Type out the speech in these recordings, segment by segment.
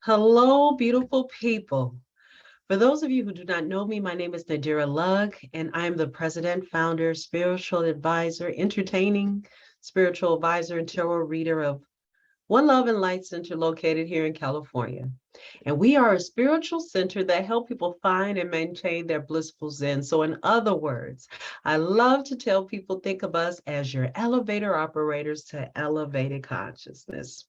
Hello, beautiful people. For those of you who do not know me, my name is Lugg, and I am the president, founder, spiritual advisor, entertaining spiritual advisor, and tarot reader of One Love and Light Center located here in California. And we are a spiritual center that help people find and maintain their blissful Zen. So in other words, I love to tell people, think of us as your elevator operators to elevated consciousness.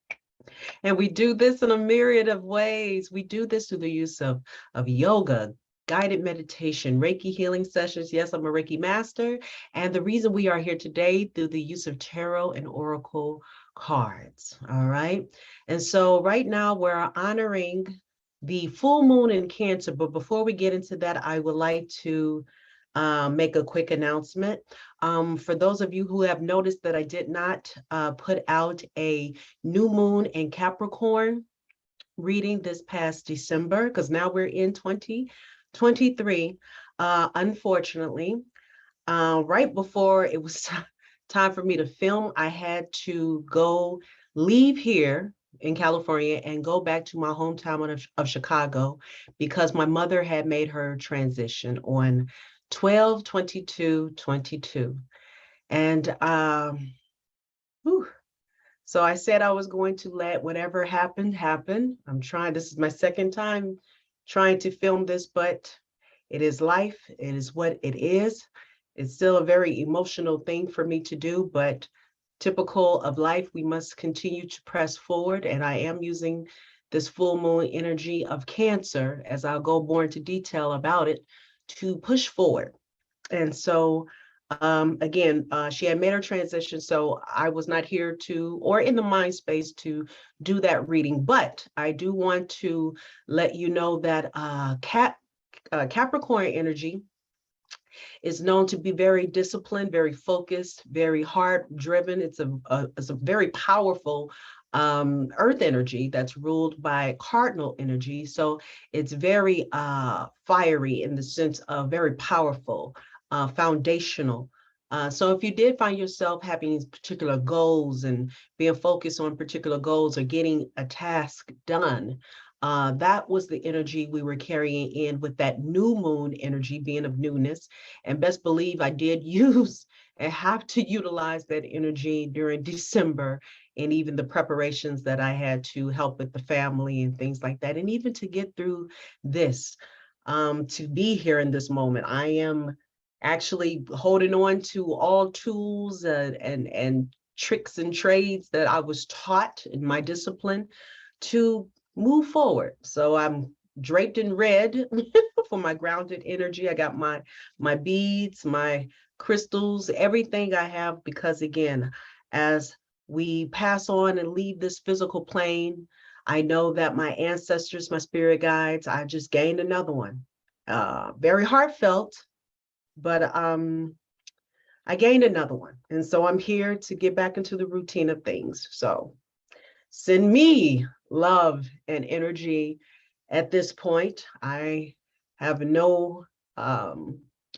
And we do this in a myriad of ways. We do this through the use of yoga, guided meditation, Reiki healing sessions. Yes, I'm a Reiki master. And the reason we are here today through the use of tarot and oracle cards. All right. And so right now we're honoring the full moon in Cancer. But before we get into that, I would like to make a quick announcement. For those of you who have noticed that I did not put out a new moon in Capricorn reading this past December, because now we're in 2023, unfortunately. Right before it was time for me to film, I had to leave here in California and go back to my hometown of Chicago because my mother had made her transition on 12/22/22. And so I said I was going to let whatever happened happen. This is my second time trying to film this, but it is life. It is what it is. It's still a very emotional thing for me to do, but typical of life, we must continue to press forward. And I am using this full moon energy of Cancer, as I'll go more into detail about it, to push forward. And so, again, she had made her transition, so I was not here or in the mind space to do that reading. But I do want to let you know that Capricorn energy is known to be very disciplined, very focused, very heart-driven. It's a very powerful earth energy that's ruled by cardinal energy. So it's very fiery in the sense of very powerful, foundational. So if you did find yourself having particular goals and being focused on particular goals or getting a task done, that was the energy we were carrying in with that new moon energy being of newness. And best believe I did use and have to utilize that energy during December and even the preparations that I had to help with the family and things like that. And even to get through this, to be here in this moment, I am actually holding on to all tools and tricks and trades that I was taught in my discipline to move forward. So I'm draped in red for my grounded energy. I got my beads, my crystals, everything I have, because again, as we pass on and leave this physical plane, I know that my ancestors, my spirit guides, I just gained another one. Very heartfelt, but I gained another one. And so I'm here to get back into the routine of things. So send me love and energy at this point. I have no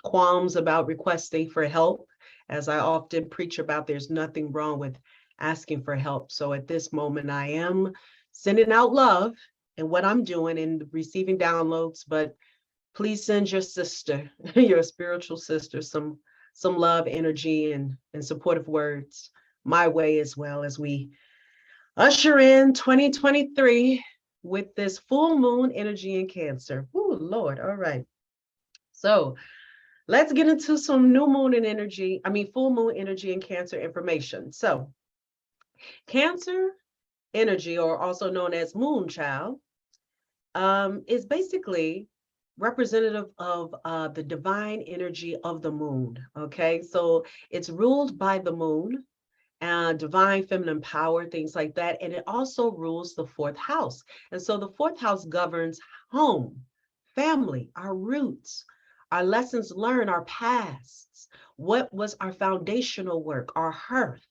qualms about requesting for help. As I often preach about, there's nothing wrong with asking for help. So at this moment, I am sending out love in what I'm doing and receiving downloads, but please send your sister, your spiritual sister, some love, energy, and supportive words my way, as well as we usher in 2023 with this full moon energy in Cancer. Oh, Lord. All right. So let's get into some full moon energy in Cancer information. So Cancer energy, or also known as moon child, is basically representative of the divine energy of the moon. Okay, so it's ruled by the moon, divine feminine power, things like that. And it also rules the fourth house. And so the fourth house governs home, family, our roots, our lessons learned, our pasts, what was our foundational work, our hearth.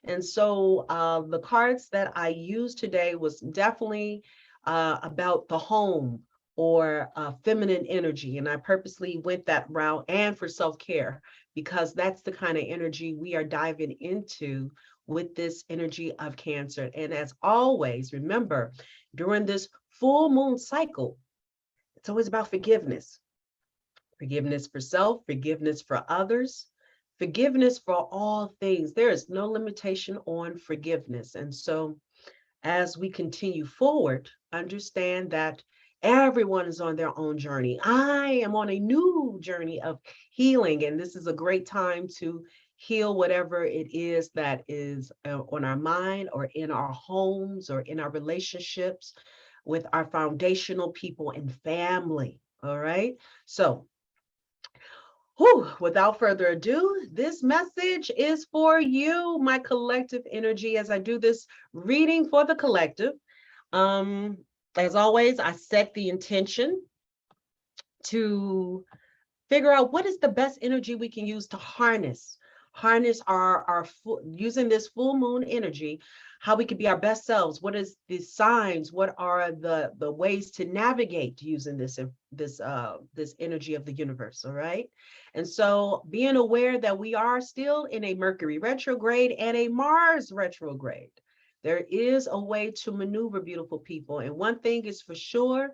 And so the cards that I used today was definitely about the home, or feminine energy. And I purposely went that route, and for self-care, because that's the kind of energy we are diving into with this energy of Cancer. And as always, remember, during this full moon cycle, it's always about forgiveness. Forgiveness for self, forgiveness for others, forgiveness for all things. There is no limitation on forgiveness. And so as we continue forward, understand that everyone is on their own journey. I am on a new journey of healing, and this is a great time to heal whatever it is that is on our mind or in our homes or in our relationships with our foundational people and family. All right. So, without further ado, this message is for you, my collective energy, as I do this reading for the collective. Um, as always, I set the intention to figure out what is the best energy we can use to harness our using this full moon energy, how we could be our best selves. What is the signs? What are the ways to navigate using this energy of the universe? All right. And so being aware that we are still in a Mercury retrograde and a Mars retrograde, there is a way to maneuver, beautiful people. And one thing is for sure,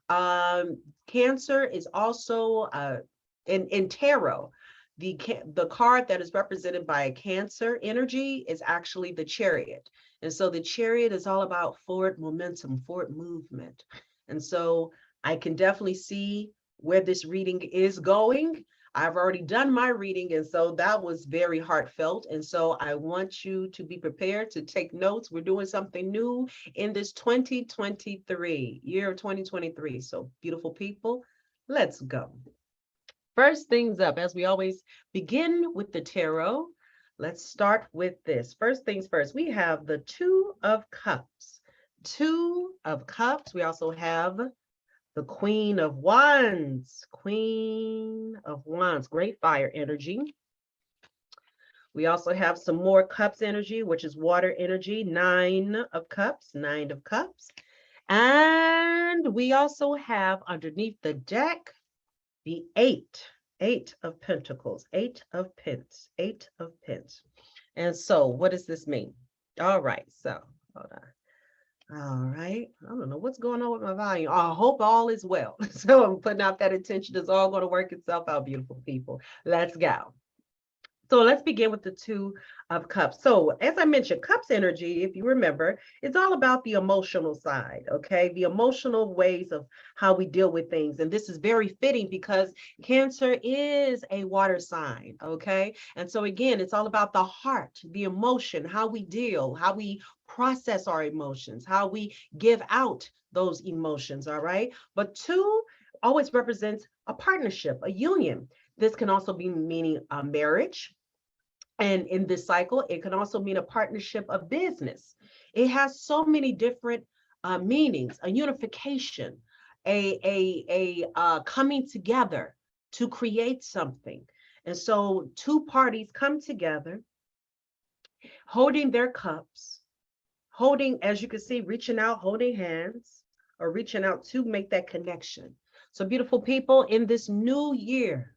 Cancer is also in tarot, the card that is represented by a Cancer energy is actually the Chariot. And so the Chariot is all about forward momentum, forward movement. And so I can definitely see where this reading is going. I've already done my reading, and so that was very heartfelt. And so I want you to be prepared to take notes. We're doing something new in this 2023, year of 2023. So beautiful people, let's go. First things up, as we always begin with the tarot, let's start with this. First things first, we have the Two of Cups. Two of Cups. We also have the Queen of Wands. Queen of Wands, great fire energy. We also have some more Cups energy, which is water energy. Nine of Cups. And we also have underneath the deck, the eight of Pentacles, eight of Pence. And so what does this mean? All right, so hold on. All right, I don't know what's going on with my volume. I hope all is well. So I'm putting out that intention. It's all going to work itself out, beautiful people. Let's go. So let's begin with the Two of Cups. So as I mentioned, Cups energy, if you remember, it's all about the emotional side, okay? The emotional ways of how we deal with things. And this is very fitting because Cancer is a water sign, okay? And so again, it's all about the heart, the emotion, how we deal, how we process our emotions, how we give out those emotions, all right? But two always represents a partnership, a union. This can also be meaning a marriage. And in this cycle, it can also mean a partnership of business. It has so many different meanings, a unification, a coming together to create something. And so two parties come together, holding their cups, holding, as you can see, reaching out, holding hands, or reaching out to make that connection. So beautiful people, in this new year,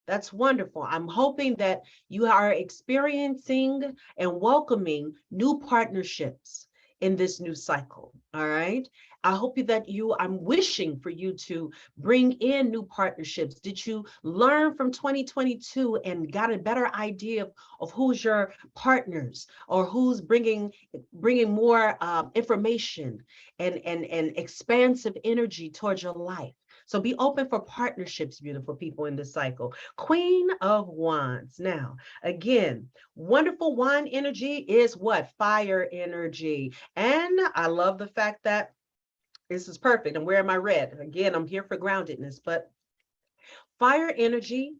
that's wonderful. I'm hoping that you are experiencing and welcoming new partnerships in this new cycle. All right. I hope that I'm wishing for you to bring in new partnerships. Did you learn from 2022 and got a better idea of who's your partners or who's bringing more information and expansive energy towards your life? So be open for partnerships, beautiful people, in this cycle. Queen of Wands. Now, again, wonderful wand energy is what? Fire energy. And I love the fact that this is perfect. I'm wearing my red. Again, I'm here for groundedness, but fire energy,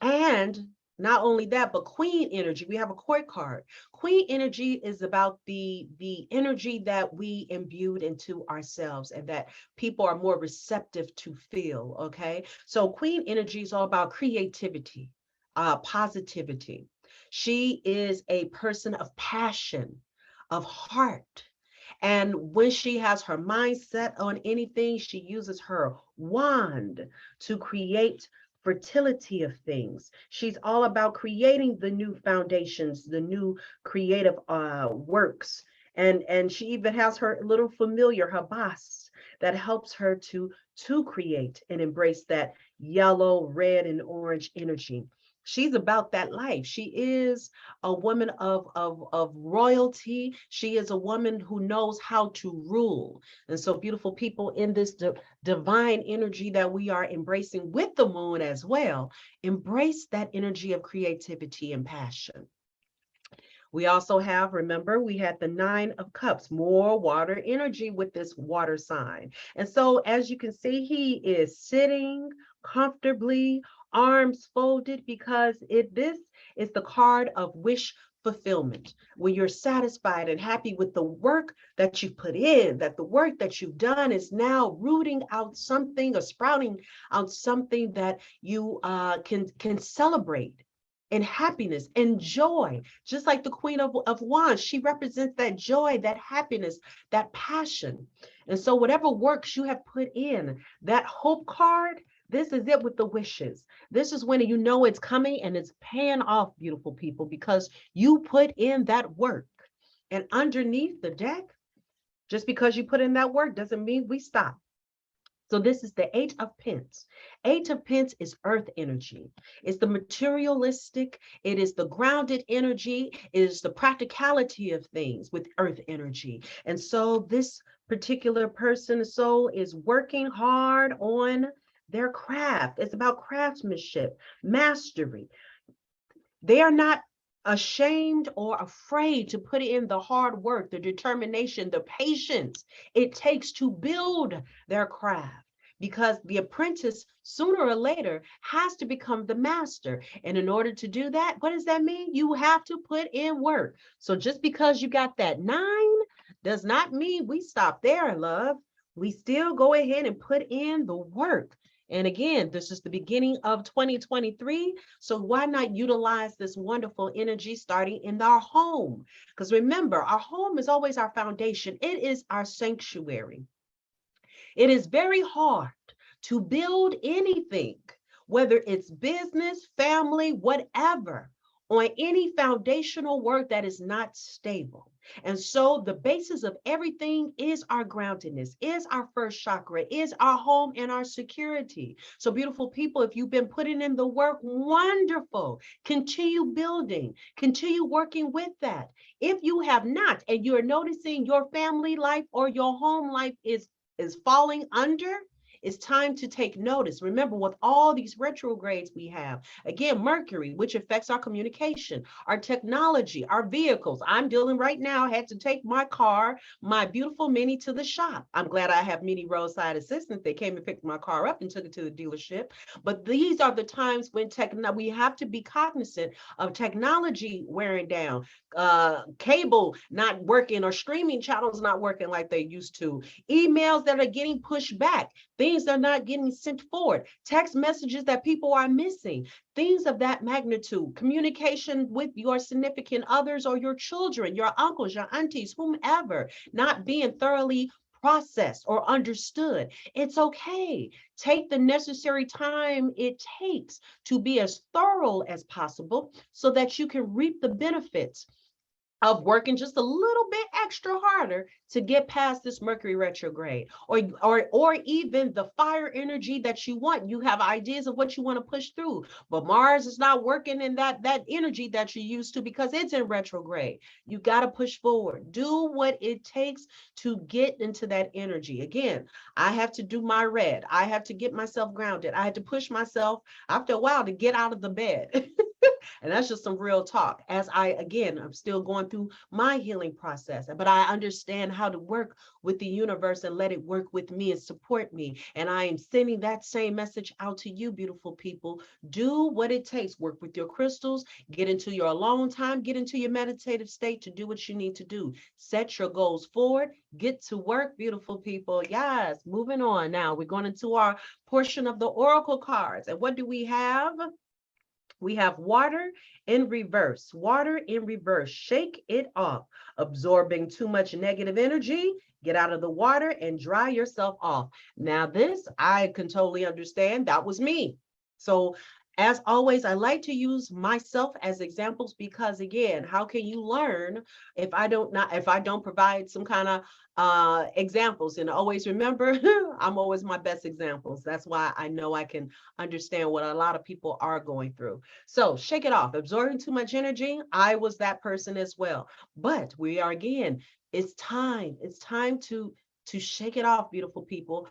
and not only that, but queen energy. We have a court card. Queen energy is about the energy that we imbued into ourselves and that people are more receptive to feel, okay? So queen energy is all about creativity, positivity. She is a person of passion, of heart. And when she has her mind set on anything, she uses her wand to create fertility of things. She's all about creating the new foundations, the new creative works. And she even has her little familiar, her boss, that helps her to create and embrace that yellow, red, and orange energy. She's about that life. She is a woman of royalty. She is a woman who knows how to rule. And so, beautiful people, in this divine energy that we are embracing with the moon as well, embrace that energy of creativity and passion. We also have, remember, we had the 9 of Cups, more water energy with this water sign. And so, as you can see, he is sitting comfortably, arms folded, because this is the card of wish fulfillment, when you're satisfied and happy with the work that you put in, that the work that you've done is now rooting out something or sprouting out something that you can celebrate and happiness and joy. Just like the Queen of Wands, she represents that joy, that happiness, that passion. And so whatever works you have put in, that hope card, this is it with the wishes. This is when you know it's coming and it's paying off, beautiful people, because you put in that work. And underneath the deck, just because you put in that work doesn't mean we stop. So this is the 8 of Pentacles. 8 of Pentacles is earth energy. It's the materialistic. It is the grounded energy. It is the practicality of things with earth energy. And so this particular person, soul, is working hard on their craft. It's about craftsmanship, mastery. They are not ashamed or afraid to put in the hard work, the determination, the patience it takes to build their craft. Because the apprentice, sooner or later, has to become the master. And in order to do that, what does that mean? You have to put in work. So just because you got that 9 does not mean we stop there, love. We still go ahead and put in the work. And again, this is the beginning of 2023. So why not utilize this wonderful energy starting in our home? Because remember, our home is always our foundation. It is our sanctuary. It is very hard to build anything, whether it's business, family, whatever, on any foundational work that is not stable. And so the basis of everything is our groundedness, is our first chakra, is our home and our security. So beautiful people, if you've been putting in the work, wonderful. Continue building, continue working with that. If you have not, and you're noticing your family life or your home life is falling under, it's time to take notice. Remember, with all these retrogrades we have, again, Mercury, which affects our communication, our technology, our vehicles. I'm dealing right now, I had to take my car, my beautiful Mini, to the shop. I'm glad I have Mini roadside assistance. They came and picked my car up and took it to the dealership. But these are the times when we have to be cognizant of technology wearing down, cable not working, or streaming channels not working like they used to, emails that are getting pushed back, things that are not getting sent forward, text messages that people are missing, things of that magnitude, communication with your significant others or your children, your uncles, your aunties, whomever, not being thoroughly processed or understood. It's okay. Take the necessary time it takes to be as thorough as possible so that you can reap the benefits of working just a little bit extra harder to get past this Mercury retrograde, or even the fire energy that you want. You have ideas of what you want to push through, but Mars is not working in that energy that you used to because it's in retrograde. You got to push forward. Do what it takes to get into that energy. Again, I have to do my red. I have to get myself grounded. I had to push myself after a while to get out of the bed. And that's just some real talk. As I'm still going through my healing process, but I understand how to work with the universe and let it work with me and support me. And I am sending that same message out to you, beautiful people. Do what it takes. Work with your crystals, get into your alone time, get into your meditative state to do what you need to do. Set your goals forward, get to work, beautiful people. Yes, moving on now. We're going into our portion of the oracle cards. And what do we have? We have water in reverse. Water in reverse. Shake it off. Absorbing too much negative energy. Get out of the water and dry yourself off. Now this, I can totally understand. That was me. So as always, I like to use myself as examples because again, how can you learn if I don't provide some kind of examples? And always remember, I'm always my best examples. That's why I know I can understand what a lot of people are going through. So shake it off. Absorbing too much energy, I was that person as well. But we are again, it's time. It's time to shake it off, beautiful people.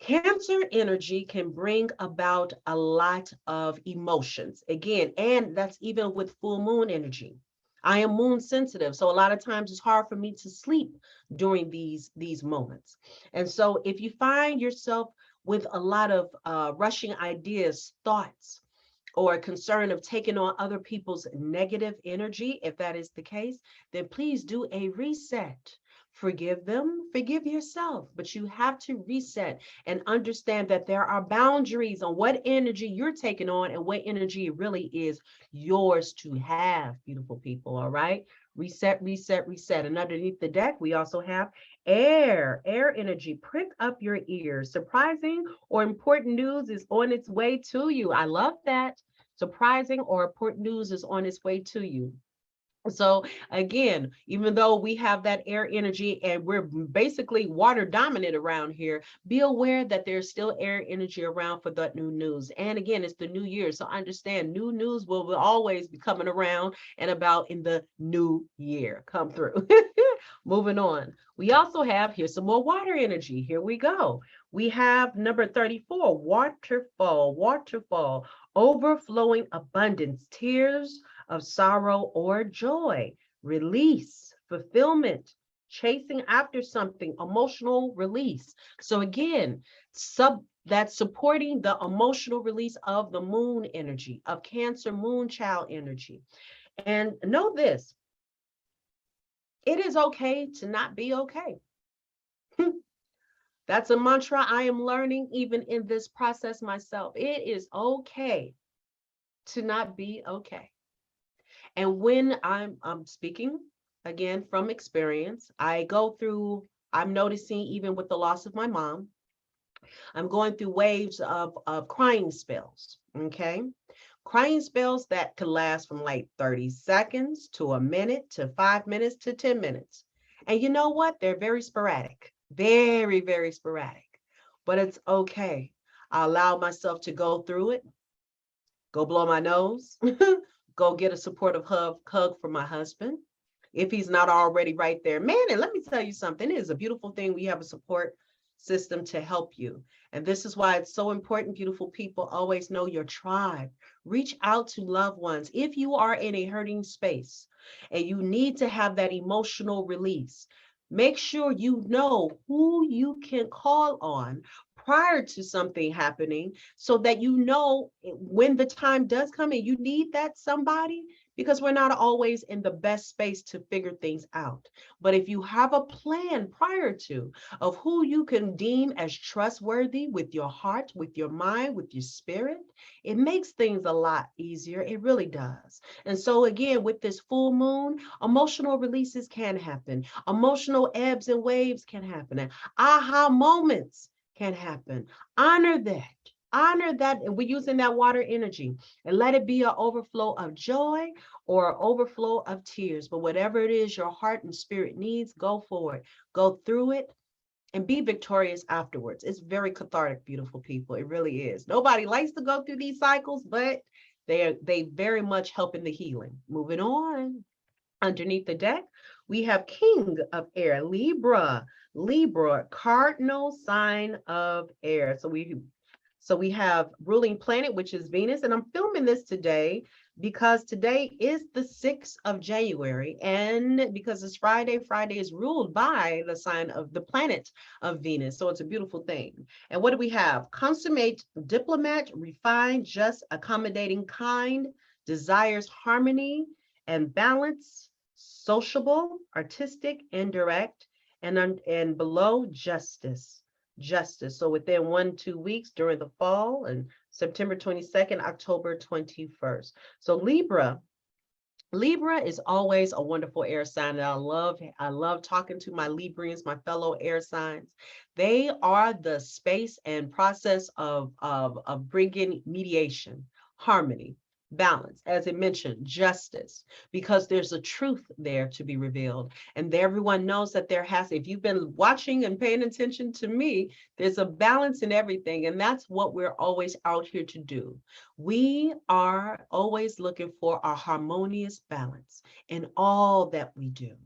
Cancer energy can bring about a lot of emotions. Again, and that's even with full moon energy. I am moon sensitive, so a lot of times it's hard for me to sleep during these moments. And so if you find yourself with a lot of rushing ideas, thoughts, or a concern of taking on other people's negative energy, if that is the case, then please do a reset. Forgive them, forgive yourself, but you have to reset and understand that there are boundaries on what energy you're taking on and what energy really is yours to have, beautiful people. All right. Reset, reset, reset. And underneath the deck, we also have air energy. Prick up your ears. Surprising or important news is on its way to you. I love that. Surprising or important news is on its way to you. So again, even though we have that air energy and we're basically water dominant around here, be aware that there's still air energy around for that new news. And again, it's the new year. So understand new news will always be coming around and about in the new year. Come through. Moving on. We also have here some more water energy. Here we go. We have number 34, waterfall, waterfall, overflowing abundance, tears of sorrow or joy, release, fulfillment, chasing after something, emotional release. So again, that's supporting the emotional release of the moon energy, of Cancer moon child energy. And know this, it is okay to not be okay. That's a mantra I am learning even in this process myself. It is okay to not be okay. And when I'm speaking again from experience, I'm noticing even with the loss of my mom, I'm going through waves of crying spells. Okay. Crying spells that could last from like 30 seconds to a minute to 5 minutes to 10 minutes. And you know what? They're very sporadic, very, very sporadic, but it's okay. I allow myself to go through it, go blow my nose, go get a supportive hug from my husband. If he's not already right there, man, and let me tell you something, it is a beautiful thing. We have a support system to help you. And this is why it's so important, beautiful people, always know your tribe. Reach out to loved ones. If you are in a hurting space and you need to have that emotional release, make sure you know who you can call on prior to something happening so that you know when the time does come and you need that somebody, because we're not always in the best space to figure things out. But if you have a plan prior to of who you can deem as trustworthy with your heart, with your mind, with your spirit, it makes things a lot easier. It really does. And so again, with this full moon, emotional releases can happen. Emotional ebbs and waves can happen. And aha moments can happen. Honor that. Honor that. And we're using that water energy and let it be an overflow of joy or overflow of tears. But whatever it is your heart and spirit needs, go for it. Go through it and be victorious afterwards. It's very cathartic, beautiful people. It really is. Nobody likes to go through these cycles, but they very much help in the healing. Moving on. Underneath the deck, we have King of Air, Libra. Libra, cardinal sign of air. So we have ruling planet, which is Venus, and I'm filming this today because today is the 6th of January, and because it's Friday, Friday is ruled by the sign of the planet of Venus, so it's a beautiful thing. And what do we have? Consummate diplomat, refined, just, accommodating, kind, desires harmony and balance, sociable, artistic, indirect, and below justice. Justice. So within 1-2 weeks during the fall and September 22nd, October 21st. So Libra, Libra is always a wonderful air sign that I love talking to my Librians, my fellow air signs. They are the space and process of bringing mediation, harmony, balance, as it mentioned, justice, because there's a truth there to be revealed. And everyone knows that there has, if you've been watching and paying attention to me, there's a balance in everything. And that's what we're always out here to do. We are always looking for a harmonious balance in all that we do,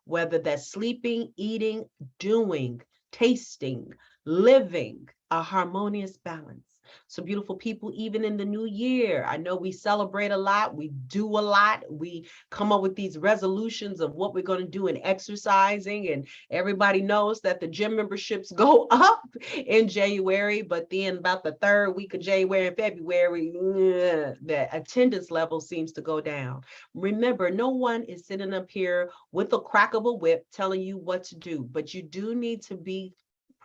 whether that's sleeping, eating, doing, tasting, living, a harmonious balance. So beautiful people, even in the new year, I know we celebrate a lot, we do a lot, we come up with these resolutions of what we're going to do in exercising, and everybody knows that the gym memberships go up in January, but then about the third week of January and February, the attendance level seems to go down. Remember, no one is sitting up here with a crack of a whip telling you what to do, but you do need to be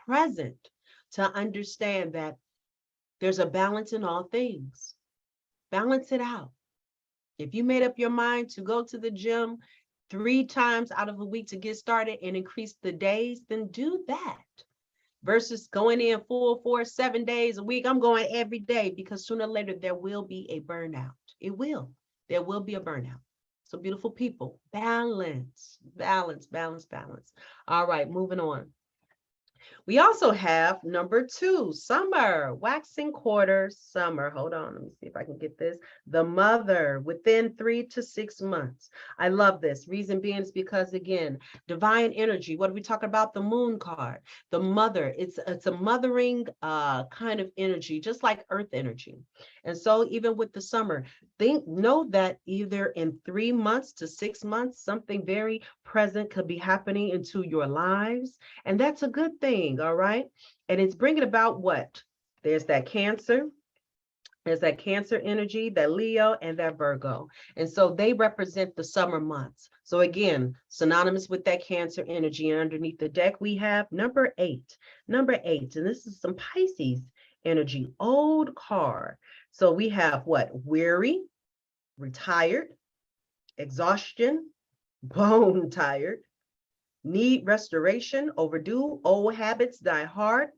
present to understand that there's a balance in all things. Balance it out. If you made up your mind to go to the gym 3 times out of a week to get started and increase the days, then do that. Versus going in full force 7 days a week. I'm going every day, because sooner or later there will be a burnout. It will. There will be a burnout. So beautiful people, balance, balance, balance, balance. All right, moving on. We also have number 2, summer, waxing quarter, summer. Hold on, let me see if I can get this. The mother, within 3 to 6 months. I love this. Reason being is because, again, divine energy. What are we talking about? The moon card. The mother, it's a mothering kind of energy, just like earth energy. And so even with the summer, know that either in 3 months to 6 months, something very present could be happening into your lives. And that's a good thing, all right? And it's bringing about what? There's that Cancer. There's that Cancer energy, that Leo, and that Virgo. And so they represent the summer months. So again, synonymous with that Cancer energy. And underneath the deck, we have number 8. Number 8, and this is some Pisces energy, old card. So we have what? Weary, retired, exhaustion, bone tired, need restoration, overdue, old habits die hard,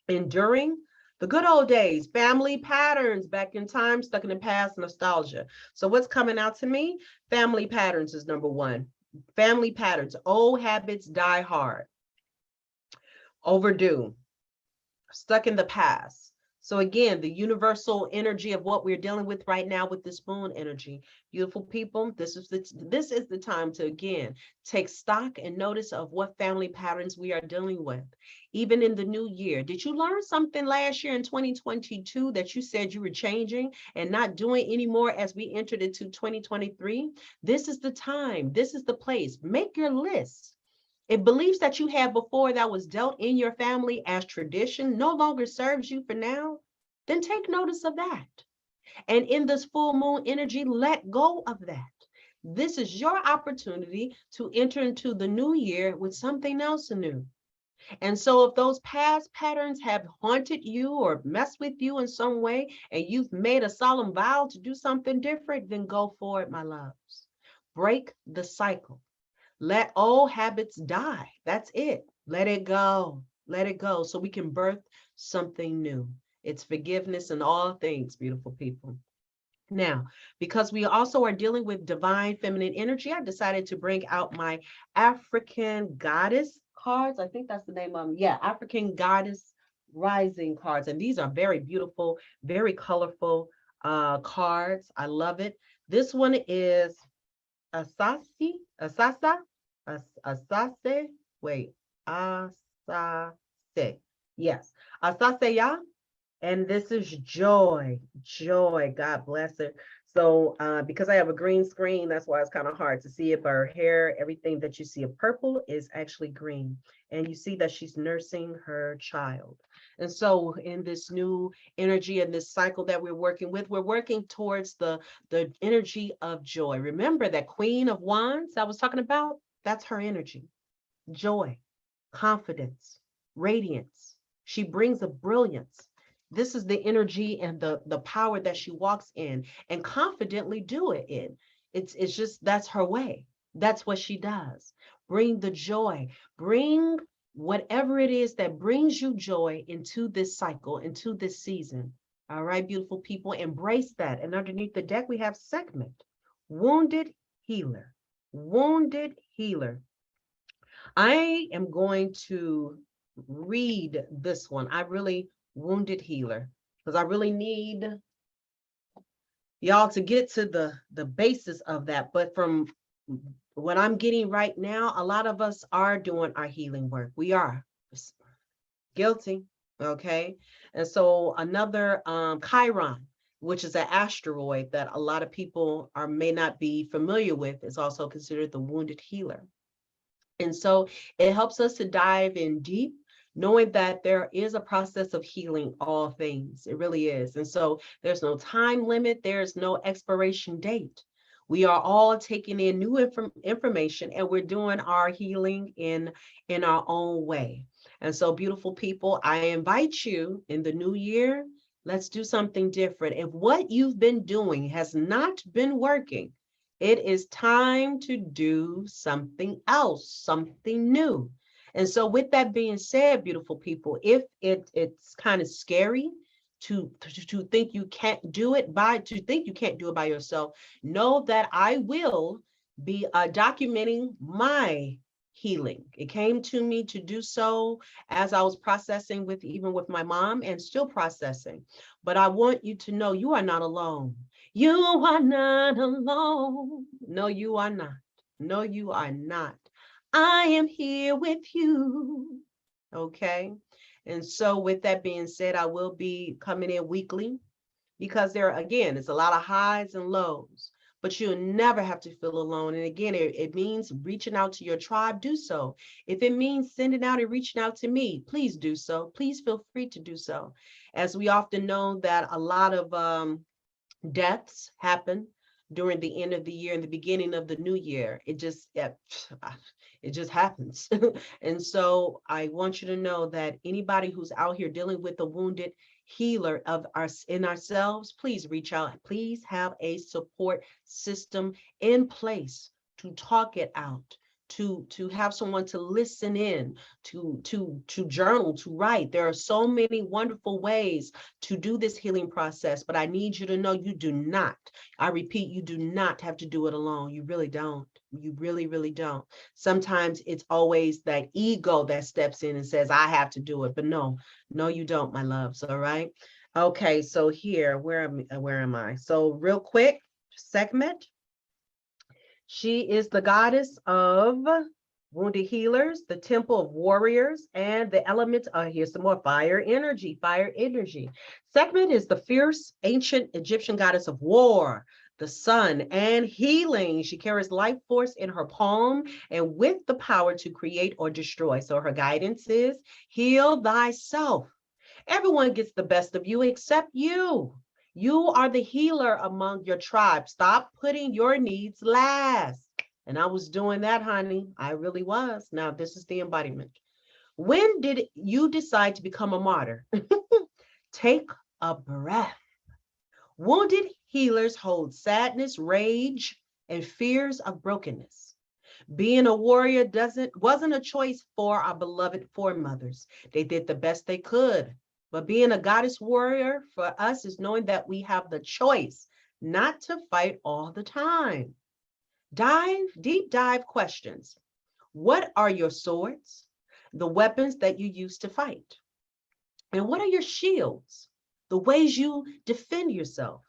enduring, the good old days, family patterns back in time, stuck in the past, nostalgia. So what's coming out to me? Family patterns is number 1. Family patterns, old habits die hard, overdue, stuck in the past. So again, the universal energy of what we're dealing with right now with this moon energy. Beautiful people, this is the time to, again, take stock and notice of what family patterns we are dealing with. Even in the new year, did you learn something last year in 2022 that you said you were changing and not doing anymore as we entered into 2023? This is the time. This is the place. Make your list. If beliefs that you had before that was dealt in your family as tradition no longer serves you for now, then take notice of that. And in this full moon energy, let go of that. This is your opportunity to enter into the new year with something else new. And so if those past patterns have haunted you or messed with you in some way, and you've made a solemn vow to do something different, then go for it, my loves. Break the cycle. Let old habits die. That's it. Let it go. Let it go so we can birth something new. It's forgiveness in all things, beautiful people. Now, because we also are dealing with divine feminine energy, I decided to bring out my African goddess cards. I think that's the name of them. Yeah, African goddess rising cards. And these are very beautiful, very colorful cards. I love it. This one is Asasi, Asasa, Asase, wait, Asase. Yes, Asaseya. And this is Joy. Joy, God bless her. So because I have a green screen, that's why it's kind of hard to see it, but her hair, everything that you see of purple is actually green. And you see that she's nursing her child. And so in this new energy and this cycle that we're working with, we're working towards the energy of joy. Remember that Queen of Wands I was talking about? That's her energy. Joy, confidence, radiance. She brings a brilliance. This is the energy and the power that she walks in and confidently do it in. It's just, that's her way. That's what she does. Bring the joy, bring whatever it is that brings you joy into this cycle, into this season. All right, beautiful people, embrace that. And underneath the deck, we have segment, wounded healer, wounded healer. I am going to read this one. I really, wounded healer, because I really need y'all to get to the basis of that. But from what I'm getting right now, a lot of us are doing our healing work. We are guilty, okay? And so another Chiron, which is an asteroid that a lot of people are may not be familiar with, is also considered the wounded healer. And so it helps us to dive in deep, knowing that there is a process of healing all things. It really is. And so there's no time limit, there's no expiration date. We are all taking in new information, and we're doing our healing in our own way. And so, beautiful people, I invite you in the new year, let's do something different. If what you've been doing has not been working, it is time to do something else, something new. And so with that being said, beautiful people, if it's kind of scary to think you can't do it by yourself, know that I will be documenting my healing. It came to me to do so as I was processing with even with my mom, and still processing. But I want you to know you are not alone. You are not alone. No, you are not. No, you are not. I am here with you. Okay. And so with that being said, I will be coming in weekly, because there, again, it's a lot of highs and lows, but you'll never have to feel alone. And again, it means reaching out to your tribe, do so. If it means sending out and reaching out to me, please do so. Please feel free to do so. As we often know that a lot of deaths happen during the end of the year and the beginning of the new year. It just happens. And so I want you to know that anybody who's out here dealing with a wounded healer of in ourselves, please reach out. Please have a support system in place to talk it out, to have someone to listen in, to journal, to write. There are so many wonderful ways to do this healing process, but I need you to know you do not, I repeat, you do not have to do it alone. You really don't. You really, really don't. Sometimes it's always that ego that steps in and says, I have to do it. But no, you don't, my loves. All right. Okay, so here, where am I? So real quick, segment. She is the goddess of wounded healers, the temple of warriors, and the element, here's some more fire energy, fire energy. Sekhmet is the fierce ancient Egyptian goddess of war, the sun, and healing. She carries life force in her palm and with the power to create or destroy. So her guidance is heal thyself. Everyone gets the best of you except you. You are the healer among your tribe. Stop putting your needs last. And I was doing that, honey. I really was. Now, this is the embodiment. When did you decide to become a martyr? Take a breath. Wounded healers hold sadness, rage, and fears of brokenness. Being a warrior wasn't a choice for our beloved foremothers. They did the best they could. But being a goddess warrior for us is knowing that we have the choice not to fight all the time. Deep dive questions. What are your swords? The weapons that you use to fight? And what are your shields? The ways you defend yourself?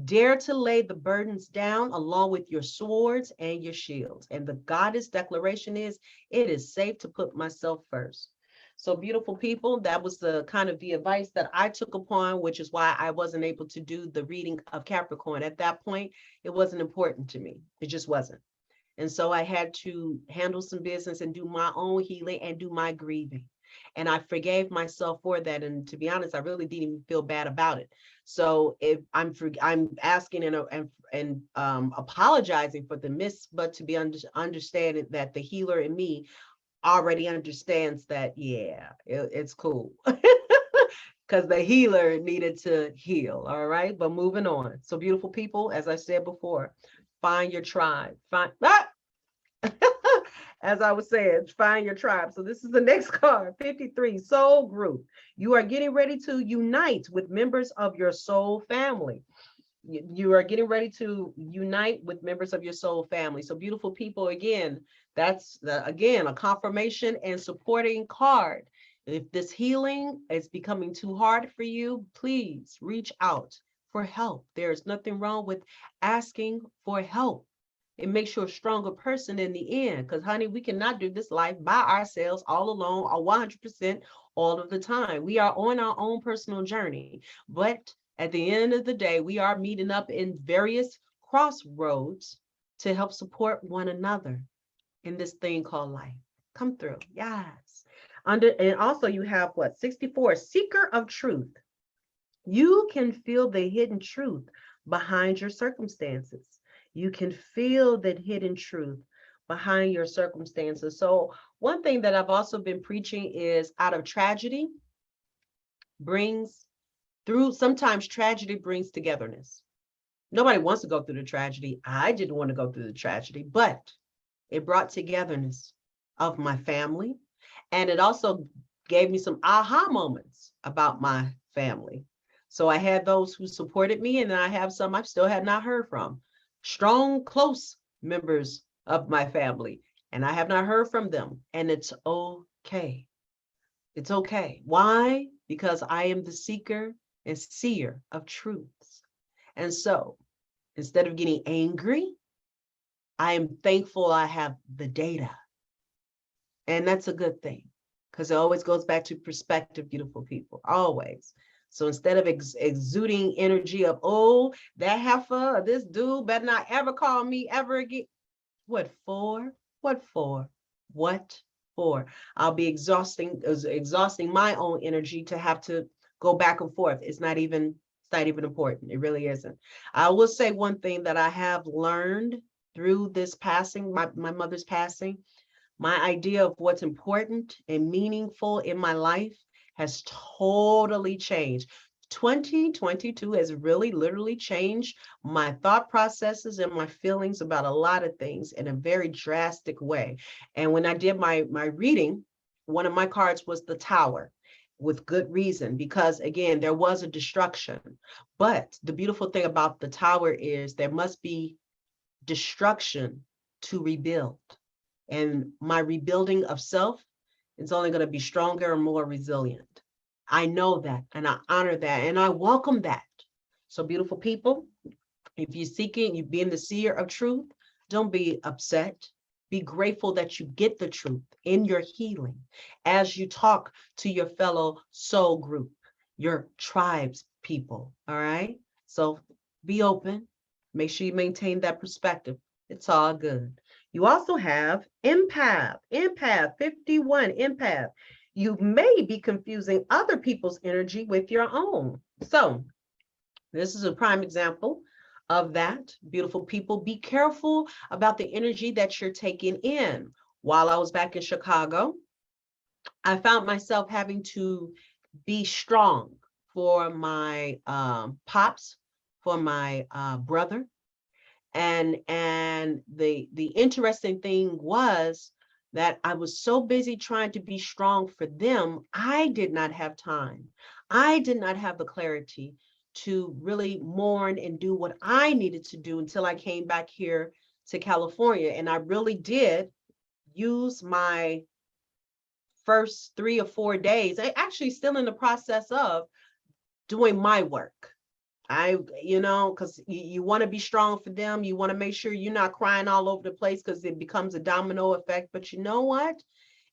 Dare to lay the burdens down along with your swords and your shields. And the goddess declaration is, it is safe to put myself first. So beautiful people, that was the kind of the advice that I took upon, which is why I wasn't able to do the reading of Capricorn. At that point, it wasn't important to me. It just wasn't. And so I had to handle some business and do my own healing and do my grieving. And I forgave myself for that. And to be honest, I really didn't even feel bad about it. So if I'm asking and apologizing for the miss, but to be understanding that the healer in me already understands that, yeah, it's cool. Because the healer needed to heal. All right. But moving on. So beautiful people, as I said before, find your tribe. As I was saying, find your tribe. So this is the next card, 53, soul group. You are getting ready to unite with members of your soul family. You are getting ready to unite with members of your soul family. So beautiful people, again, that's again a confirmation and supporting card. If this healing is becoming too hard for you, please reach out for help. There's nothing wrong with asking for help. It makes you a stronger person in the end. Because, honey, we cannot do this life by ourselves, all alone, or 100% all of the time. We are on our own personal journey. But at the end of the day, we are meeting up in various crossroads to help support one another in this thing called life. Come through. Yes. And also you have what? 64, seeker of truth. You can feel the hidden truth behind your circumstances. You can feel that hidden truth behind your circumstances. So one thing that I've also been preaching is out of tragedy sometimes tragedy brings togetherness. Nobody wants to go through the tragedy. I didn't want to go through the tragedy, but it brought togetherness of my family. And it also gave me some aha moments about my family. So I had those who supported me, and then I have some I still have not heard from. Strong, close members of my family, and I have not heard from them. And it's okay. It's okay. Why? Because I am the seeker and seer of truths. And so instead of getting angry, I am thankful I have the data. And that's a good thing, because it always goes back to perspective, beautiful people, always. So instead of exuding energy of, oh, that heifer, this dude better not ever call me ever again. What for? What for? What for? I'll be exhausting my own energy to have to go back and forth. It's not even important. It really isn't. I will say one thing that I have learned through this passing, my mother's passing. My idea of what's important and meaningful in my life has totally changed. 2022 has really literally changed my thought processes and my feelings about a lot of things in a very drastic way. And when I did my reading, one of my cards was the Tower, with good reason, because again, there was a destruction. But the beautiful thing about the Tower is there must be destruction to rebuild. And my rebuilding of self is only going to be stronger and more resilient. I know that, and I honor that, and I welcome that. So beautiful people, if you're seeking, you being the seer of truth, don't be upset. Be grateful that you get the truth in your healing as you talk to your fellow soul group, your tribes people, all right? So be open. Make sure you maintain that perspective. It's all good. You also have empath, 51, empath. You may be confusing other people's energy with your own. So this is a prime example of that. Beautiful people, be careful about the energy that you're taking in. While I was back in Chicago, I found myself having to be strong for my pops, for my brother. And the interesting thing was that I was so busy trying to be strong for them, I did not have time. I did not have the clarity to really mourn and do what I needed to do until I came back here to California. And I really did use my first 3 or 4 days, I actually still in the process of doing my work. Because you want to be strong for them. You want to make sure you're not crying all over the place, because it becomes a domino effect. But you know what?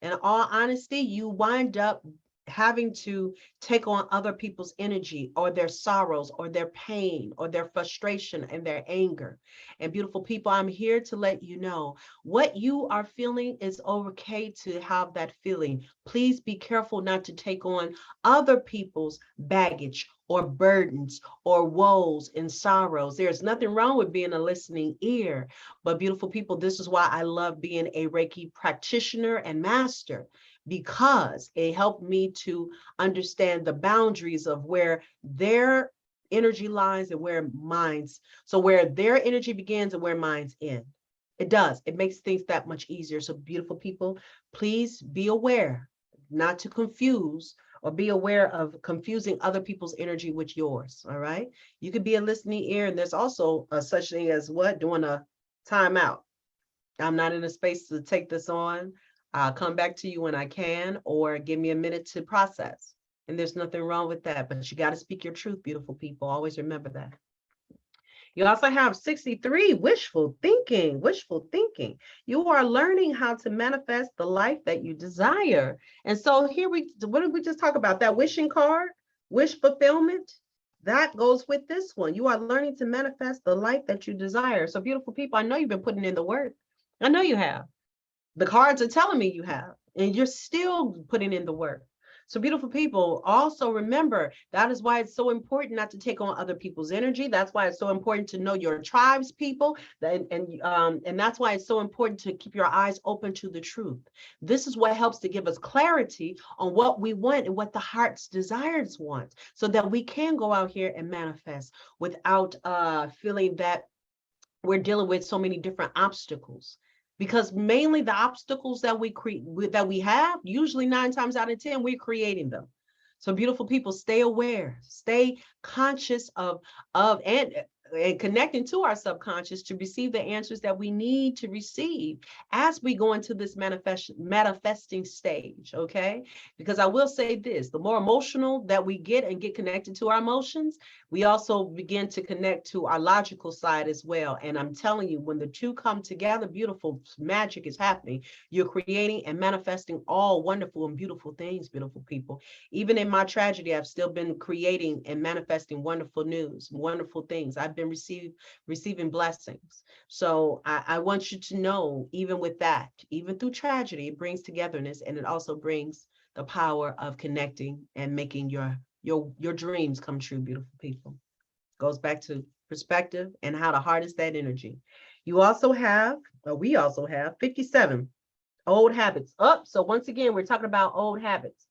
In all honesty, you wind up having to take on other people's energy or their sorrows or their pain or their frustration and their anger. And beautiful people, I'm here to let you know what you are feeling is okay to have that feeling. Please be careful not to take on other people's baggage or burdens or woes and sorrows. There's nothing wrong with being a listening ear. But beautiful people, this is why I love being a Reiki practitioner and master, because it helped me to understand the boundaries of where their energy lines and where mine's, so where their energy begins and where mine's end. It does. It makes things that much easier. So beautiful people, please be aware not to confuse or be aware of confusing other people's energy with yours. All right. You could be a listening ear. And there's also a such thing as what? Doing a timeout. I'm not in a space to take this on. I'll come back to you when I can, or give me a minute to process. And there's nothing wrong with that. But you got to speak your truth, beautiful people. Always remember that. You also have 63, wishful thinking, wishful thinking. You are learning how to manifest the life that you desire. And so here what did we just talk about? That wishing card, wish fulfillment, that goes with this one. You are learning to manifest the life that you desire. So beautiful people, I know you've been putting in the work. I know you have. The cards are telling me you have, and you're still putting in the work. So beautiful people, also remember, that is why it's so important not to take on other people's energy. That's why it's so important to know your tribe's people. And that's why it's so important to keep your eyes open to the truth. This is what helps to give us clarity on what we want and what the heart's desires want, so that we can go out here and manifest without feeling that we're dealing with so many different obstacles. Because mainly the obstacles that we have, usually 9 times out of 10, we're creating them. So beautiful people, stay aware, stay conscious of and connecting to our subconscious to receive the answers that we need to receive as we go into this manifesting stage, okay? Because I will say this, the more emotional that we get and get connected to our emotions, we also begin to connect to our logical side as well. And I'm telling you, when the two come together, beautiful magic is happening. You're creating and manifesting all wonderful and beautiful things, beautiful people. Even in my tragedy, I've still been creating and manifesting wonderful news, wonderful things. I've been receiving blessings. So I want you to know, even with that, even through tragedy, it brings togetherness, and it also brings the power of connecting and making your dreams come true, beautiful people. Goes back to perspective and how to harness that energy. We also have 57 old habits. So once again, we're talking about old habits.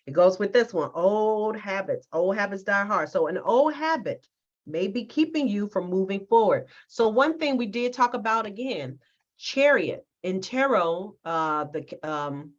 It goes with this one, old habits. Old habits die hard. So an old habit may be keeping you from moving forward. So one thing we did talk about again, Chariot in tarot, the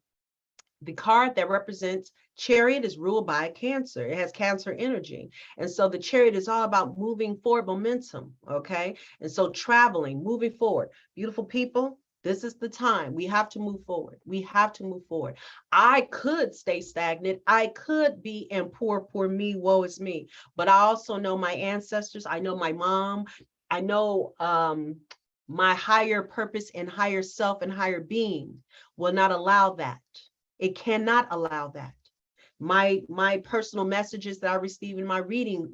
card that represents Chariot is ruled by Cancer. It has Cancer energy. And so the Chariot is all about moving forward, momentum, okay? And so traveling, moving forward. Beautiful people, this is the time. We have to move forward. We have to move forward. I could stay stagnant. I could be in poor me, woe is me. But I also know my ancestors. I know my mom. I know my higher purpose and higher self and higher being will not allow that. It cannot allow that. My personal messages that I receive in my reading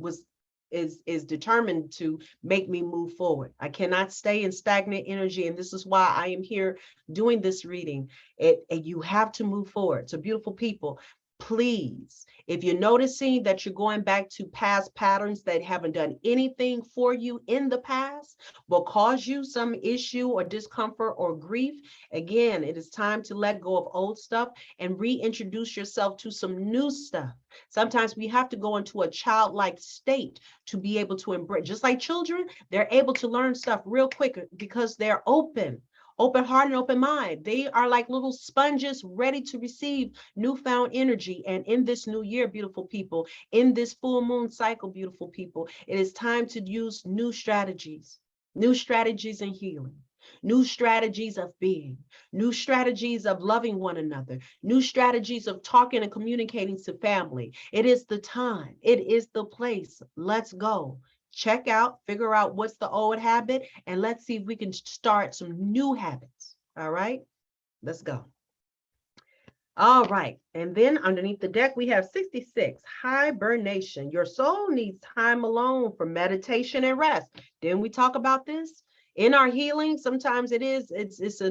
is determined to make me move forward. I cannot stay in stagnant energy, and this is why I am here doing this reading. And you have to move forward. So beautiful people, please, if you're noticing that you're going back to past patterns that haven't done anything for you in the past, will cause you some issue or discomfort or grief, again, it is time to let go of old stuff and reintroduce yourself to some new stuff. Sometimes we have to go into a childlike state to be able to embrace, just like children, they're able to learn stuff real quick because they're open heart and open mind. They are like little sponges ready to receive newfound energy. And in this new year, beautiful people, in this full moon cycle, beautiful people, it is time to use new strategies in healing, new strategies of being, new strategies of loving one another, new strategies of talking and communicating to family. It is the time. It is the place. Let's go. Check out, figure out what's the old habit, and let's see if we can start some new habits. All right, let's go. All right, and then underneath the deck, we have 66, hibernation. Your soul needs time alone for meditation and rest. Didn't we talk about this? In our healing, sometimes it's a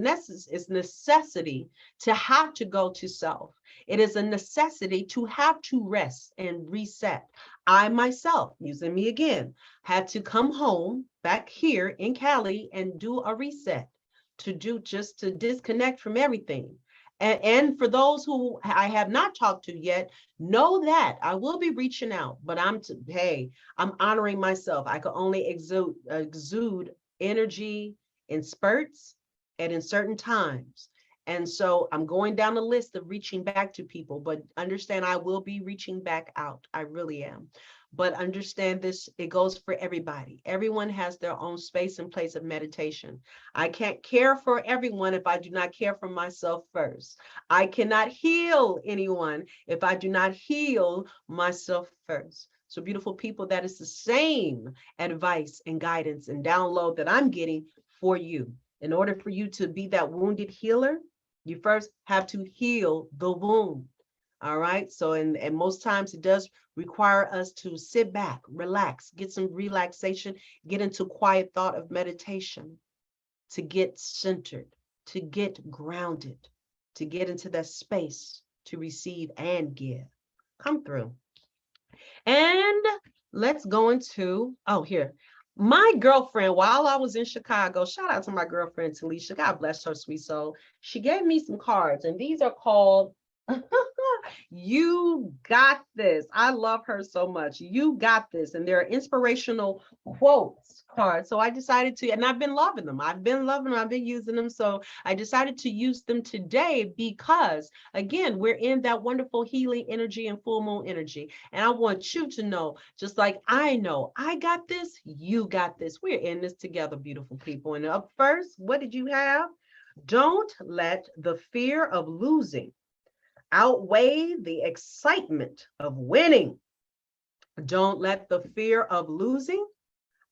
necessity to have to go to self. It is a necessity to have to rest and reset. I myself, using me again, had to come home back here in Cali and do a reset, to disconnect from everything. And for those who I have not talked to yet, know that I will be reaching out, but hey, I'm honoring myself. I can only exude energy in spurts and in certain times. And so I'm going down the list of reaching back to people, but understand I will be reaching back out. I really am. But understand this, it goes for everybody. Everyone has their own space and place of meditation. I can't care for everyone if I do not care for myself first. I cannot heal anyone if I do not heal myself first. So beautiful people, that is the same advice and guidance and download that I'm getting for you. In order for you to be that wounded healer, you first have to heal the wound. All right. So, and most times it does require us to sit back, relax, get some relaxation, get into quiet thought of meditation, to get centered, to get grounded, to get into that space to receive and give. Come through. And let's go into, oh, here. My girlfriend, while I was in Chicago, shout out to my girlfriend, Talisha, God bless her sweet soul. She gave me some cards, and these are called You Got This. I love her so much. You got this. And they're inspirational quotes cards. So I decided to, and I've been loving them. I've been using them. So I decided to use them today because, again, we're in that wonderful healing energy and full moon energy. And I want you to know, just like I know, I got this, you got this. We're in this together, beautiful people. And up first, what did you have? Don't let the fear of losing outweigh the excitement of winning. Don't let the fear of losing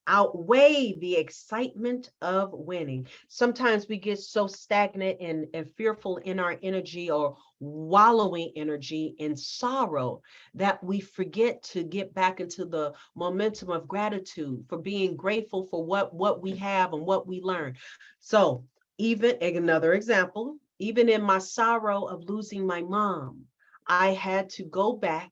outweigh the excitement of winning. Sometimes we get so stagnant and fearful in our energy or wallowing energy in sorrow that we forget to get back into the momentum of gratitude, for being grateful for what we have and what we learn. So even another example, even in my sorrow of losing my mom, I had to go back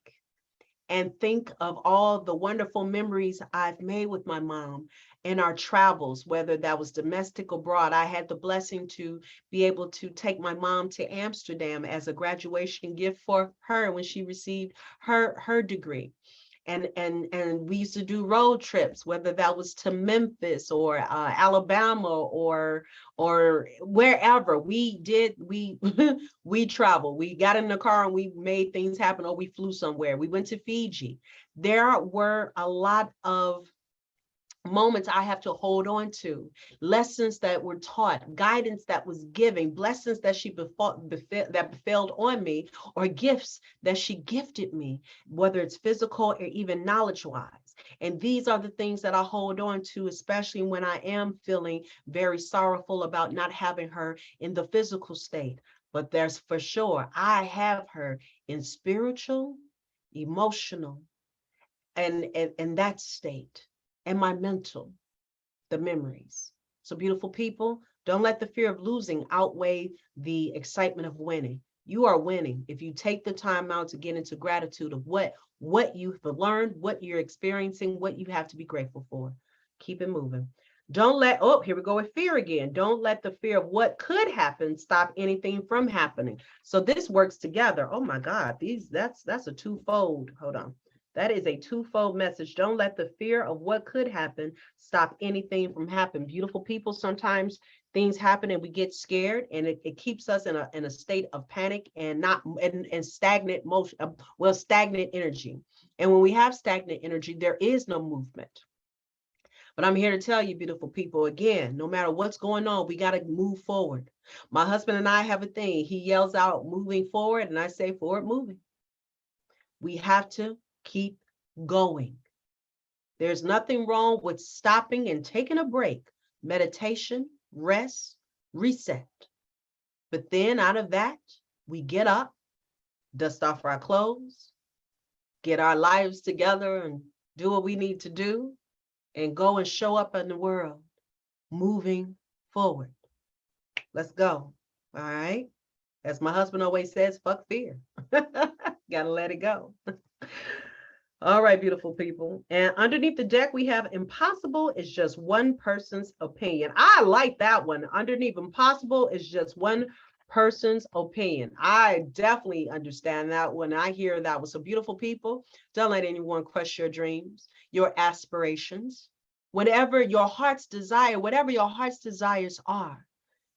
and think of all the wonderful memories I've made with my mom in our travels, whether that was domestic or abroad. I had the blessing to be able to take my mom to Amsterdam as a graduation gift for her when she received her degree. And we used to do road trips, whether that was to Memphis or Alabama or wherever. We we traveled. We got in the car and we made things happen, or we flew somewhere. We went to Fiji. There were a lot of moments I have to hold on to, lessons that were taught, guidance that was given, blessings that that befell on me, or gifts that she gifted me, whether it's physical or even knowledge-wise. And these are the things that I hold on to, especially when I am feeling very sorrowful about not having her in the physical state. But there's for sure, I have her in spiritual, emotional, and that state, and my mental, the memories. So beautiful people, don't let the fear of losing outweigh the excitement of winning. You are winning if you take the time out to get into gratitude of what you've learned, what you're experiencing, what you have to be grateful for. Keep it moving. Don't let, oh, here we go with fear again. Don't let the fear of what could happen stop anything from happening. So this works together. Oh my God, that's a twofold. Hold on. That is a twofold message. Don't let the fear of what could happen stop anything from happening. Beautiful people, sometimes things happen and we get scared, and it keeps us in a state of panic and not and stagnant motion, stagnant energy. And when we have stagnant energy, there is no movement. But I'm here to tell you, beautiful people, again, no matter what's going on, we got to move forward. My husband and I have a thing. He yells out, moving forward, and I say, forward moving. We have to keep going. There's nothing wrong with stopping and taking a break, meditation, rest, reset. But then out of that, we get up, dust off our clothes, get our lives together and do what we need to do, and go and show up in the world, moving forward. Let's go. All right. As my husband always says, fuck fear. Gotta let it go. All right, beautiful people. And underneath the deck, we have impossible is just one person's opinion. I like that one. Underneath impossible is just one person's opinion. I definitely understand that when I hear that was so beautiful people. Don't let anyone crush your dreams, your aspirations, whatever your heart's desire, whatever your heart's desires are.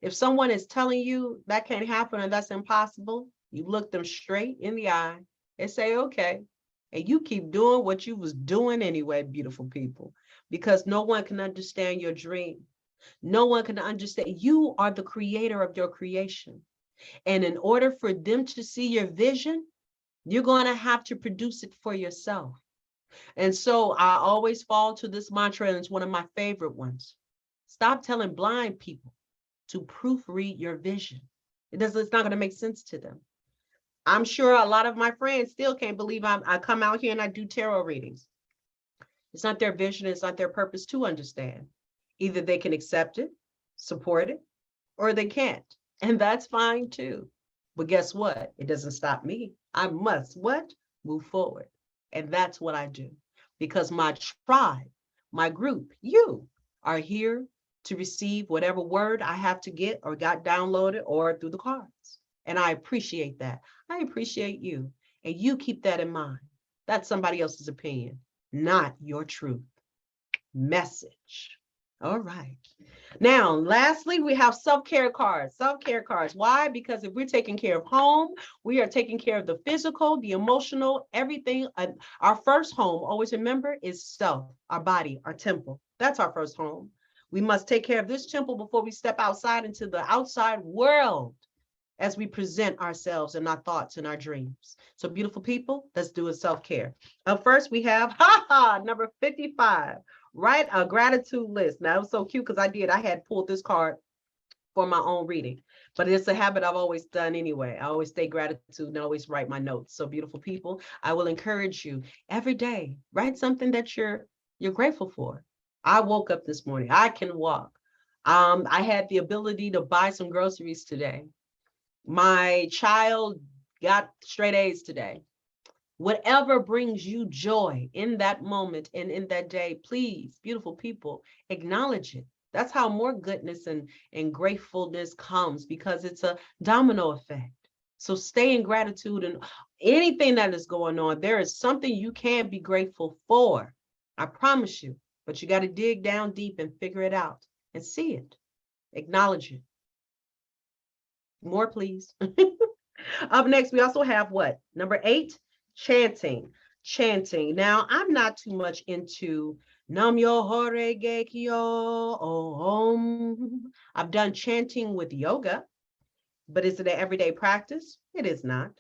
If someone is telling you that can't happen or that's impossible, you look them straight in the eye and say, okay. And you keep doing what you was doing anyway, beautiful people, because no one can understand your dream. No one can understand. You are the creator of your creation. And in order for them to see your vision, you're going to have to produce it for yourself. And so I always fall to this mantra, and it's one of my favorite ones. Stop telling blind people to proofread your vision. It's not going to make sense to them. I'm sure a lot of my friends still can't believe I come out here and I do tarot readings. It's not their vision, it's not their purpose to understand. Either they can accept it, support it, or they can't. And that's fine too. But guess what? It doesn't stop me. I must what? Move forward. And that's what I do. Because my tribe, my group, you are here to receive whatever word I have to get or got downloaded or through the cards. And I appreciate that. I appreciate you. And you keep that in mind. That's somebody else's opinion, not your truth. Message. All right. Now, lastly, we have self-care cards. Self-care cards. Why? Because if we're taking care of home, we are taking care of the physical, the emotional, everything. Our first home, always remember, is self, our body, our temple. That's our first home. We must take care of this temple before we step outside into the outside world as we present ourselves and our thoughts and our dreams. So beautiful people, let's do a self-care. Up first, we have number 55. Write a gratitude list. Now, it was so cute because I had pulled this card for my own reading, but it's a habit I've always done anyway. I always stay gratitude and always write my notes. So beautiful people, I will encourage you every day, write something that you're grateful for. I woke up this morning. I can walk. I had the ability to buy some groceries today. My child got straight A's today. Whatever brings you joy in that moment and in that day, please, beautiful people, acknowledge it. That's how more goodness and gratefulness comes, because it's a domino effect. So stay in gratitude, and anything that is going on, there is something you can be grateful for. I promise you, but you got to dig down deep and figure it out and see it, acknowledge it. More, please. Up next, we also have what? Number 8, chanting. Chanting. Now, I'm not too much into Nam Myoho Renge Kyo Om. I've done chanting with yoga, but is it an everyday practice? It is not.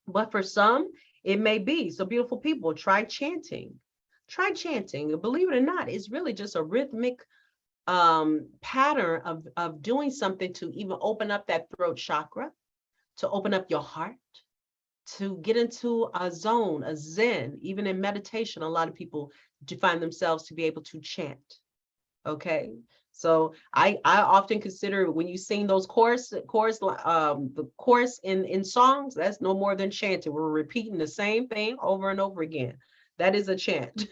But for some, it may be. So beautiful people, try chanting. Try chanting. Believe it or not, it's really just a rhythmic pattern of doing something to even open up that throat chakra, to open up your heart, to get into a zone, a Zen. Even in meditation, a lot of people find themselves to be able to chant. Okay, so I often consider when you sing those the chorus in songs, that's no more than chanting. We're repeating the same thing over and over again. That is a chant.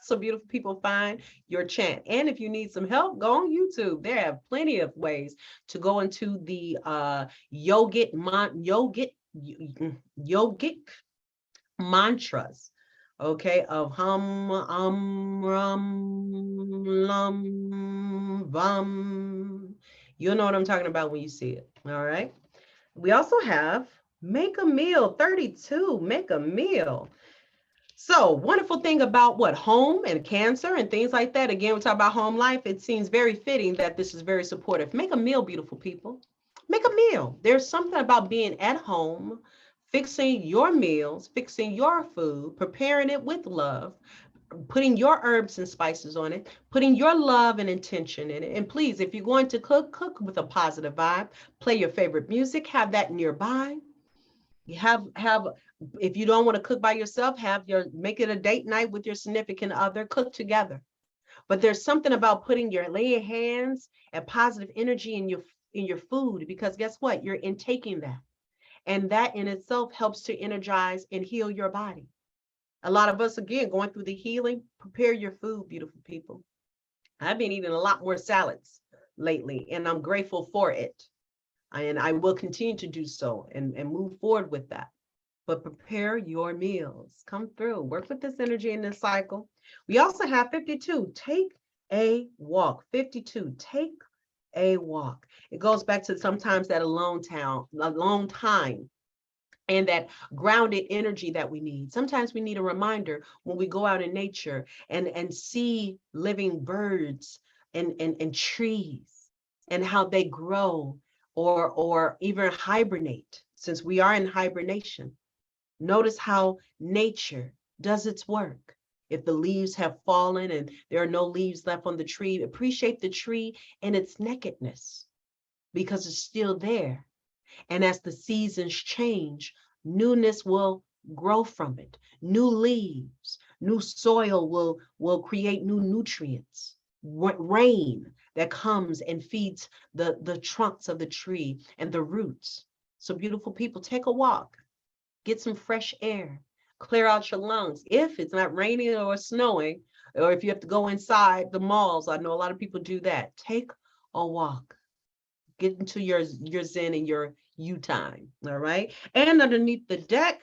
So beautiful people, find your chant. And if you need some help, go on YouTube. There are plenty of ways to go into the yogic mantras, okay, of hum, rum, lum, bum. You'll know what I'm talking about when you see it, all right? We also have make a meal, 32, make a meal. So wonderful thing about what home and cancer and things like that. Again, we talk about home life. It seems very fitting that this is very supportive. Make a meal, beautiful people. Make a meal. There's something about being at home, fixing your meals, fixing your food, preparing it with love, putting your herbs and spices on it, putting your love and intention in it. And please, if you're going to cook, cook with a positive vibe. Play your favorite music. Have that nearby. You have if you don't want to cook by yourself, make it a date night with your significant other, cook together. But there's something about laying hands and positive energy in your food, because guess what? You're intaking that. And that in itself helps to energize and heal your body. A lot of us, again, going through the healing, prepare your food, beautiful people. I've been eating a lot more salads lately, and I'm grateful for it. And I will continue to do so and move forward with that. But prepare your meals. Come through. Work with this energy in this cycle. We also have 52. Take a walk. 52. Take a walk. It goes back to sometimes that alone time, and that grounded energy that we need. Sometimes we need a reminder when we go out in nature and see living birds and trees and how they grow or even hibernate, since we are in hibernation. Notice how nature does its work. If the leaves have fallen and there are no leaves left on the tree, appreciate the tree and its nakedness because it's still there. And as the seasons change, newness will grow from it. New leaves, new soil will create new nutrients. Rain that comes and feeds the trunks of the tree and the roots. So beautiful people, take a walk, get some fresh air, clear out your lungs. If it's not raining or snowing, or if you have to go inside the malls, I know a lot of people do that. Take a walk. Get into your Zen and your you time. All right. And underneath the deck,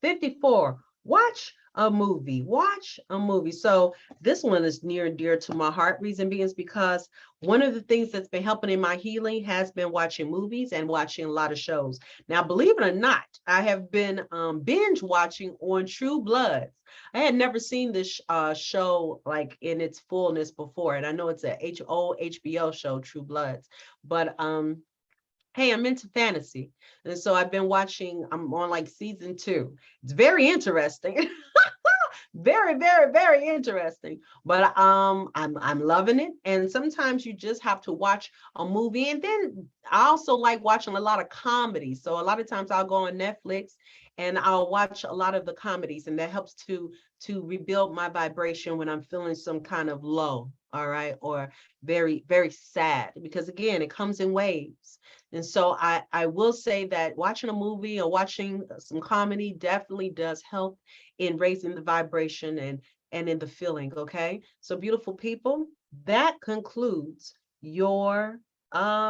54, watch a movie. Watch a movie. So this one is near and dear to my heart. Reason being is because one of the things that's been helping in my healing has been watching movies and watching a lot of shows. Now, believe it or not, I have been binge watching on True Bloods. I had never seen this show like in its fullness before, and I know it's a HBO show, True Bloods, but hey, I'm into fantasy. And so I've been watching, I'm on like season 2. It's very interesting. Very, very, very interesting. But I'm loving it. And sometimes you just have to watch a movie. And then I also like watching a lot of comedies. So a lot of times I'll go on Netflix and I'll watch a lot of the comedies, and that helps to rebuild my vibration when I'm feeling some kind of low, all right, or very, very sad, because again, it comes in waves. And so I will say that watching a movie or watching some comedy definitely does help in raising the vibration and in the feeling, okay? So beautiful people, that concludes your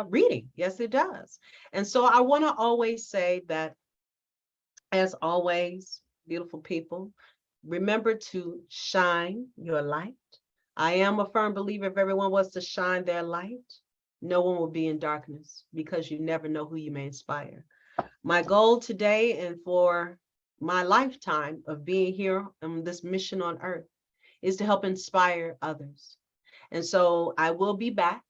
reading. Yes, it does. And so I want to always say that, as always, beautiful people, remember to shine your light. I am a firm believer if everyone was to shine their light, no one will be in darkness, because you never know who you may inspire. My goal today and for my lifetime of being here on this mission on earth is to help inspire others. And so I will be back.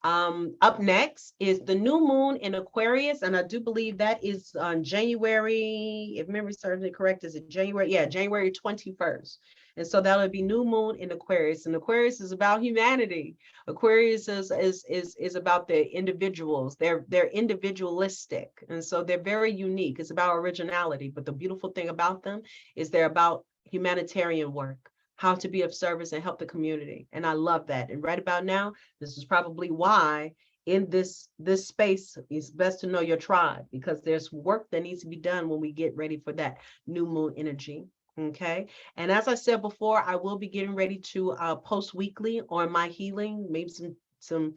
Up next is the new moon in Aquarius, and I do believe that is on January, if memory serves me correct, is it January? Yeah, January 21st. And so that'll be new moon in Aquarius, and Aquarius is about humanity. Aquarius is about the individuals. They're individualistic, and so they're very unique. It's about originality, but the beautiful thing about them is they're about humanitarian work, how to be of service and help the community. And I love that. And right about now, this is probably why in this space, it's best to know your tribe, because there's work that needs to be done when we get ready for that new moon energy. Okay. And as I said before, I will be getting ready to post weekly on my healing, maybe some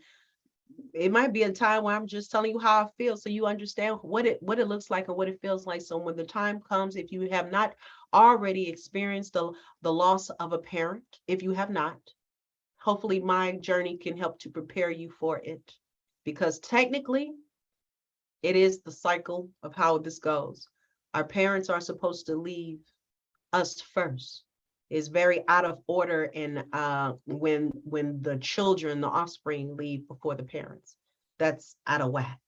it might be a time where I'm just telling you how I feel, so you understand what it looks like and what it feels like. So when the time comes, if you have not already experienced the loss of a parent, if you have not, hopefully my journey can help to prepare you for it, because technically it is the cycle of how this goes. Our parents are supposed to leave us first. Is very out of order and when the children, the offspring, leave before the parents. That's out of whack.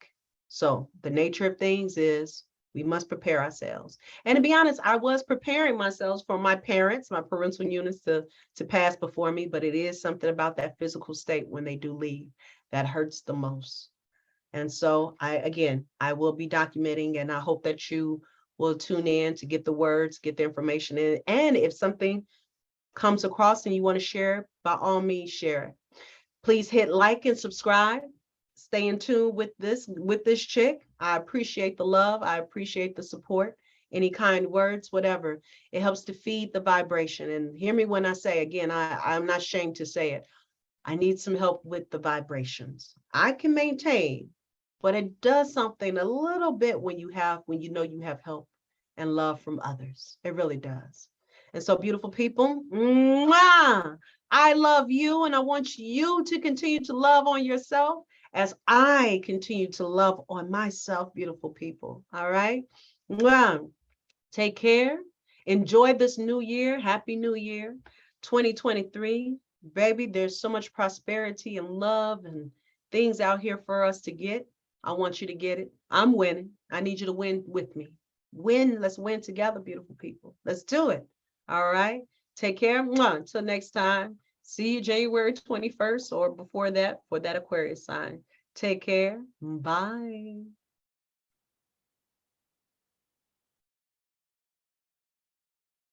So the nature of things is we must prepare ourselves. And to be honest, I was preparing myself for my parents, my parental units to pass before me, but it is something about that physical state when they do leave that hurts the most. And so I will be documenting, and I hope that you will tune in to get the words, get the information in. And if something comes across and you want to share, by all means, share it. Please hit like and subscribe. Stay in tune with this chick. I appreciate the love. I appreciate the support. Any kind words, whatever. It helps to feed the vibration. And hear me when I say, again, I'm not ashamed to say it. I need some help with the vibrations. I can maintain, but it does something a little bit when you know you have help and love from others. It really does. And so, beautiful people, mwah, I love you, and I want you to continue to love on yourself as I continue to love on myself, beautiful people. All right. Mwah. Take care. Enjoy this new year. Happy New Year 2023. Baby, there's so much prosperity and love and things out here for us to get. I want you to get it. I'm winning. I need you to win with me. Win. Let's win together, beautiful people. Let's do it. All right. Take care. Mwah. Until next time. See you January 21st or before that for that Aquarius sign. Take care. Bye.